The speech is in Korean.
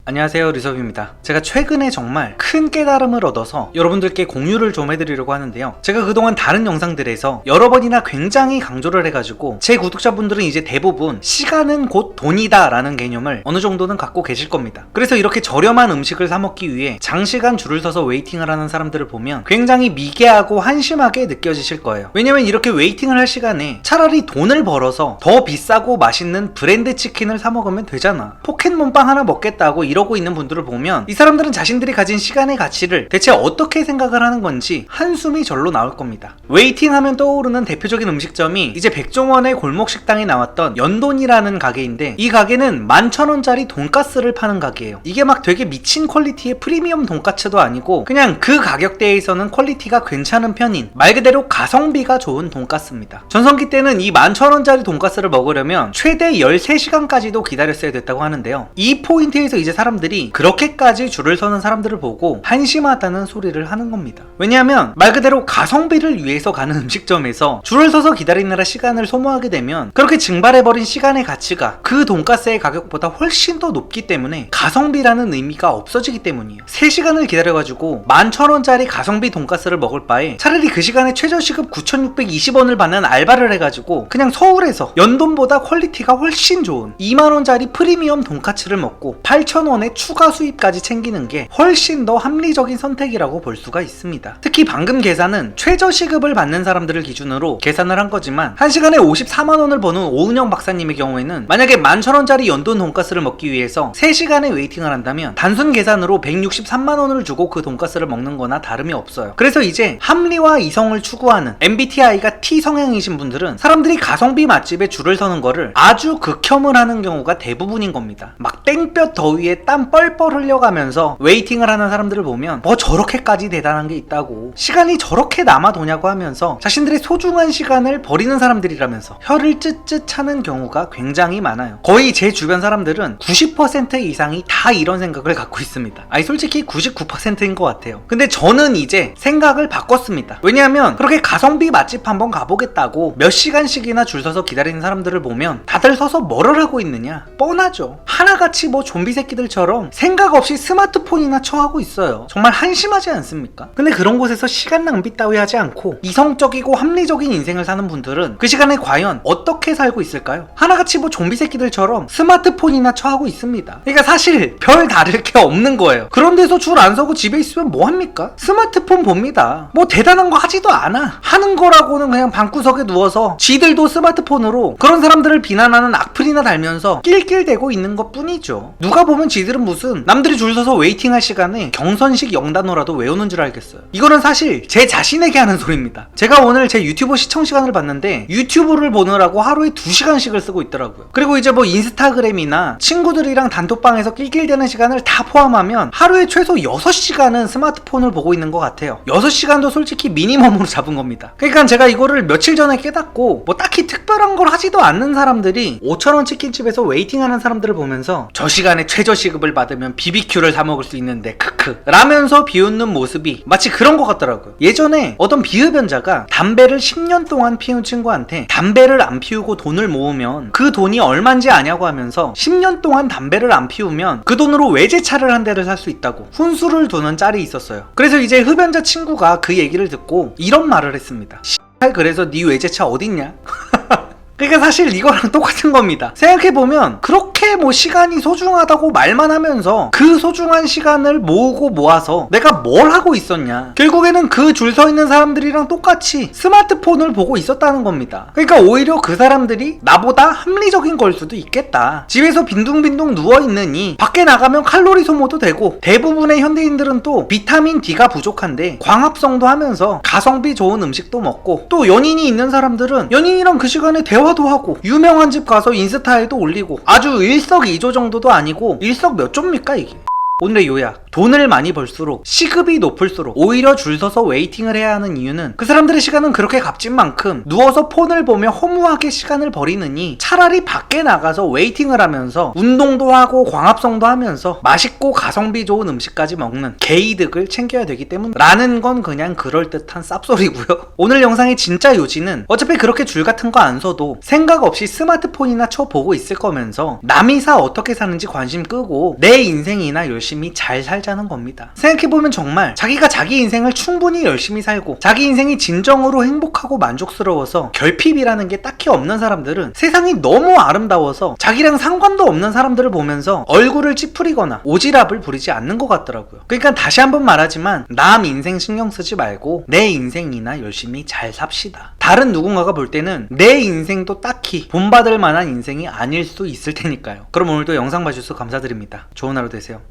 안녕하세요, 리섭입니다. 제가 최근에 정말 큰 깨달음을 얻어서 여러분들께 공유를 좀 해드리려고 하는데요. 제가 그동안 다른 영상들에서 여러 번이나 굉장히 강조를 해가지고 제 구독자분들은 이제 대부분 시간은 곧 돈이다 라는 개념을 어느 정도는 갖고 계실 겁니다. 그래서 이렇게 저렴한 음식을 사 먹기 위해 장시간 줄을 서서 웨이팅을 하는 사람들을 보면 굉장히 미개하고 한심하게 느껴지실 거예요. 왜냐면 이렇게 웨이팅을 할 시간에 차라리 돈을 벌어서 더 비싸고 맛있는 브랜드 치킨을 사 먹으면 되잖아. 포켓몬빵 하나 먹겠다고 이러고 있는 분들을 보면 이 사람들은 자신들이 가진 시간의 가치를 대체 어떻게 생각을 하는 건지 한숨이 절로 나올 겁니다. 웨이팅 하면 떠오르는 대표적인 음식점이 이제 백종원의 골목식당에 나왔던 연돈이라는 가게인데, 이 가게는 11,000원짜리 돈가스를 파는 가게예요. 이게 막 되게 미친 퀄리티의 프리미엄 돈가스도 아니고 그냥 그 가격대에서는 퀄리티가 괜찮은 편인 말 그대로 가성비가 좋은 돈가스입니다. 전성기 때는 이 11,000원짜리 돈가스를 먹으려면 최대 13시간까지도 기다렸어야 됐다고 하는데요. 이 포인트에서 이제 사람들이 그렇게까지 줄을 서는 사람들을 보고 한심하다는 소리를 하는 겁니다. 왜냐하면 말 그대로 가성비를 위해서 가는 음식점에서 줄을 서서 기다리느라 시간을 소모하게 되면 그렇게 증발해버린 시간의 가치가 그 돈가스의 가격보다 훨씬 더 높기 때문에 가성비라는 의미가 없어지기 때문이에요. 3시간을 기다려가지고 11,000원짜리 가성비 돈가스를 먹을 바에 차라리 그 시간에 최저시급 9,620원을 받는 알바를 해가지고 그냥 서울에서 연돈보다 퀄리티가 훨씬 좋은 20,000원짜리 프리미엄 돈가스를 먹고 8,000원의 추가 수입까지 챙기는 게 훨씬 더 합리적인 선택이라고 볼 수가 있습니다. 특히 방금 계산은 최저시급을 받는 사람들을 기준으로 계산을 한 거지만 1시간에 54만원을 버는 오은영 박사님의 경우에는 만약에 11,000원짜리 연돈 돈가스를 먹기 위해서 3시간의 웨이팅을 한다면 단순 계산으로 163만원을 주고 그 돈가스를 먹는 거나 다름이 없어요. 그래서 이제 합리와 이성을 추구하는 MBTI가 T 성향이신 분들은 사람들이 가성비 맛집에 줄을 서는 거를 아주 극혐을 하는 경우가 대부분인 겁니다. 막 땡볕 더위에 땀 뻘뻘 흘려가면서 웨이팅을 하는 사람들을 보면 뭐 저렇게까지 대단한 게 있다고, 시간이 저렇게 남아도냐고 하면서 자신들의 소중한 시간을 버리는 사람들이라면서 혀를 쯧쯧 차는 경우가 굉장히 많아요. 거의 제 주변 사람들은 90% 이상이 다 이런 생각을 갖고 있습니다. 아니 솔직히 99%인 것 같아요. 근데 저는 이제 생각을 바꿨습니다. 왜냐하면 그렇게 가성비 맛집 한번 가보겠다고 몇 시간씩이나 줄 서서 기다리는 사람들을 보면 다들 서서 뭐를 하고 있느냐 뻔하죠. 하나같이 뭐 좀비 새끼들처럼 생각 없이 스마트폰이나 쳐하고 있어요. 정말 한심하지 않습니까? 근데 그런 곳에서 시간 낭비 따위 하지 않고 이성적이고 합리적인 인생을 사는 분들은 그 시간에 과연 어떻게 살고 있을까요? 하나같이 뭐 좀비 새끼들처럼 스마트폰이나 쳐하고 있습니다. 그러니까 사실 별 다를 게 없는 거예요. 그런 데서 줄 안 서고 집에 있으면 뭐합니까? 스마트폰 봅니다. 뭐 대단한 거 하지도 않아. 하는 거라고는 그냥 방구석에 누워서 지들도 스마트폰으로 그런 사람들을 비난하는 악플이나 달면서 낄낄대고 있는 것 뿐이죠. 누가 보면 지들은 무슨 남들이 줄 서서 웨이팅할 시간에 경선식 영단어라도 외우는 줄 알겠어요. 이거는 사실 제 자신에게 하는 소리입니다. 제가 오늘 제 유튜브 시청 시간을 봤는데 유튜브를 보느라고 하루에 2시간씩을 쓰고 있더라고요. 그리고 이제 뭐 인스타그램이나 친구들이랑 단톡방에서 낄낄대는 시간을 다 포함하면 하루에 최소 6시간은 스마트폰을 보고 있는 것 같아요. 6시간도 솔직히 미니멈으로 잡은 겁니다. 그러니까 제가 이거를 며칠 전에 깨닫고 뭐 딱히 특별한 걸 하지도 않는 사람들이 5,000원 치킨집에서 웨이팅하는 사람들을 보면서 저 시간에 최저시급을 받으면 BBQ를 사 먹을 수 있는데 크크 라면서 비웃는 모습이 마치 그런 것 같더라고요. 예전에 어떤 비흡연자가 담배를 10년 동안 피운 친구한테 담배를 안 피우고 돈을 모으면 그 돈이 얼만지 아냐고 하면서 10년 동안 담배를 안 피우면 그 돈으로 외제차를 한 대를 살 수 있다고 훈수를 두는 짤이 있었어요. 그래서 이제 흡연자 친구가 그 얘기를 듣고 이런 말을 했습니다. 그래서 네 외제차 어딨냐? 그러니까 사실 이거랑 똑같은 겁니다. 생각해보면 그렇게 뭐 시간이 소중하다고 말만 하면서 그 소중한 시간을 모으고 모아서 내가 뭘 하고 있었냐, 결국에는 그 줄 서 있는 사람들이랑 똑같이 스마트폰을 보고 있었다는 겁니다. 그러니까 오히려 그 사람들이 나보다 합리적인 걸 수도 있겠다. 집에서 빈둥빈둥 누워있느니 밖에 나가면 칼로리 소모도 되고 대부분의 현대인들은 또 비타민 D가 부족한데 광합성도 하면서 가성비 좋은 음식도 먹고, 또 연인이 있는 사람들은 연인이랑 그 시간에 대화도 하고 유명한 집 가서 인스타에도 올리고 아주 일석이조 정도도 아니고 일석 몇 조입니까 이게? 오늘의 요약. 돈을 많이 벌수록 시급이 높을수록 오히려 줄 서서 웨이팅을 해야 하는 이유는 그 사람들의 시간은 그렇게 값진 만큼 누워서 폰을 보며 허무하게 시간을 버리느니 차라리 밖에 나가서 웨이팅을 하면서 운동도 하고 광합성도 하면서 맛있고 가성비 좋은 음식까지 먹는 개이득을 챙겨야 되기 때문이라는 건 그냥 그럴듯한 쌉소리고요. 오늘 영상의 진짜 요지는 어차피 그렇게 줄 같은 거 안 서도 생각 없이 스마트폰이나 쳐보고 있을 거면서 남이 어떻게 사는지 관심 끄고 내 인생이나 열심히 잘 살자는 겁니다. 생각해보면 정말 자기가 자기 인생을 충분히 열심히 살고 자기 인생이 진정으로 행복하고 만족스러워서 결핍이라는 게 딱히 없는 사람들은 세상이 너무 아름다워서 자기랑 상관도 없는 사람들을 보면서 얼굴을 찌푸리거나 오지랖을 부리지 않는 것 같더라고요. 그러니까 다시 한번 말하지만 남 인생 신경 쓰지 말고 내 인생이나 열심히 잘 삽시다. 다른 누군가가 볼 때는 내 인생도 딱히 본받을 만한 인생이 아닐 수도 있을 테니까요. 그럼 오늘도 영상 봐주셔서 감사드립니다. 좋은 하루 되세요.